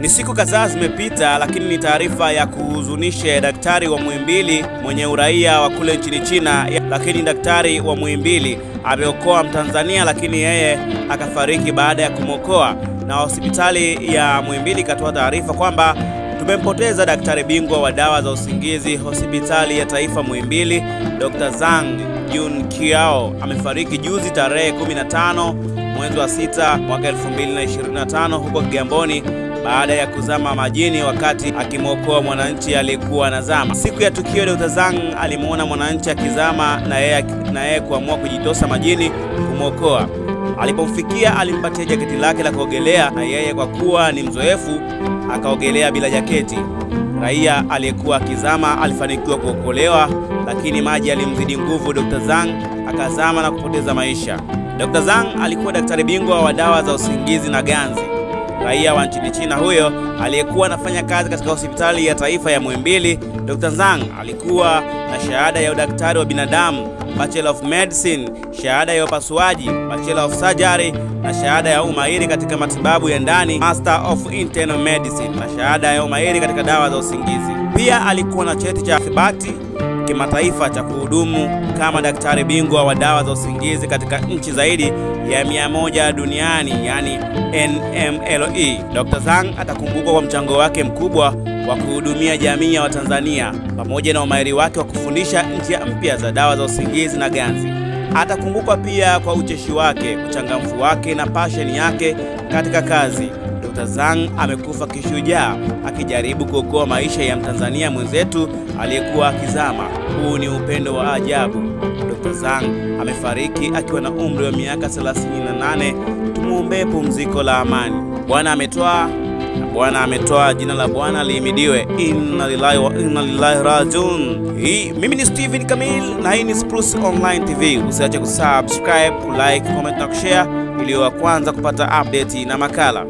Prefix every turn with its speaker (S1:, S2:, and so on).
S1: Ni siku kadhaa zimepita, lakini ni taarifa ya kuhuzunisha ya daktari wa Muhimbili mwenye uraia wa kule nchini China. Lakini daktari wa Muhimbili ameokoa Mtanzania, lakini yeye akafariki baada ya kumokoa, na hospitali ya Muhimbili katoa taarifa kwamba tumempoteza daktari bingwa wa dawa za usingizi hospitali ya taifa Muhimbili, Dr. Zhang Junqiao. Amefariki juzi tarehe 15 mwezi wa 6 mwaka 2025 huko Kigamboni baada ya kuzama majini wakati akimwokoa mwananchi aliyekuwa anazama. Siku ya tukio, Dr. Zhang alimuona mwananchi akizama na yeye kuamua kujitosa majini kumwokoa. Alipomfikia alimpatia jaketi lake la kuogelea, na yeye kwa kuwa ni mzoefu akaogelea bila jaketi. Raia aliyekuwa akizama alifanikiwa kuokolewa, lakini maji yalimzidi nguvu Dr. Zhang akazama na kupoteza maisha. Dr. Zhang alikuwa daktari bingwa wa dawa za usingizi na ganzi. Raia wa nchini China huyo aliyekuwa anafanya kazi katika hospitali ya taifa ya Muhimbili. Dr. Zhang alikuwa na shahada ya udaktari wa binadamu, Bachelor of Medicine, shahada ya upasuaji, Bachelor of Surgery, na shahada ya umahiri katika matibabu ya ndani, Master of Internal Medicine, na shahada ya umahiri katika dawa za usingizi. Pia alikuwa na cheti cha ithibati kimataifa cha kuhudumu kama daktari bingwa wa dawa za usingizi katika nchi zaidi ya 100 duniani, yani NMLE. Dr. Zhang atakumbukwa kwa mchango wake mkubwa wa kuhudumia jamii ya Watanzania pamoja na umahiri wake wa kufundisha njia mpya za dawa za usingizi na ganzi. Atakumbukwa pia kwa ucheshi wake, uchangamfu wake na passion yake katika kazi. Dr. Zhang amekufa kishujaa akijaribu kuokoa maisha ya Mtanzania mwenzetu aliyekuwa akizama. Huu ni upendo wa ajabu. Dr. Zhang amefariki akiwa na umri wa miaka 38. Tumuombee pumziko la amani. Bwana ametoa na Bwana ametoa, jina la Bwana lihimidiwe. Inna lillahi wa inna ilaihi rajiun. Mimi ni Steven Kamil na hii ni Spruce Online TV. Usiache kusubscribe, kulike, comment na kushare ili wa kwanza kupata update na makala.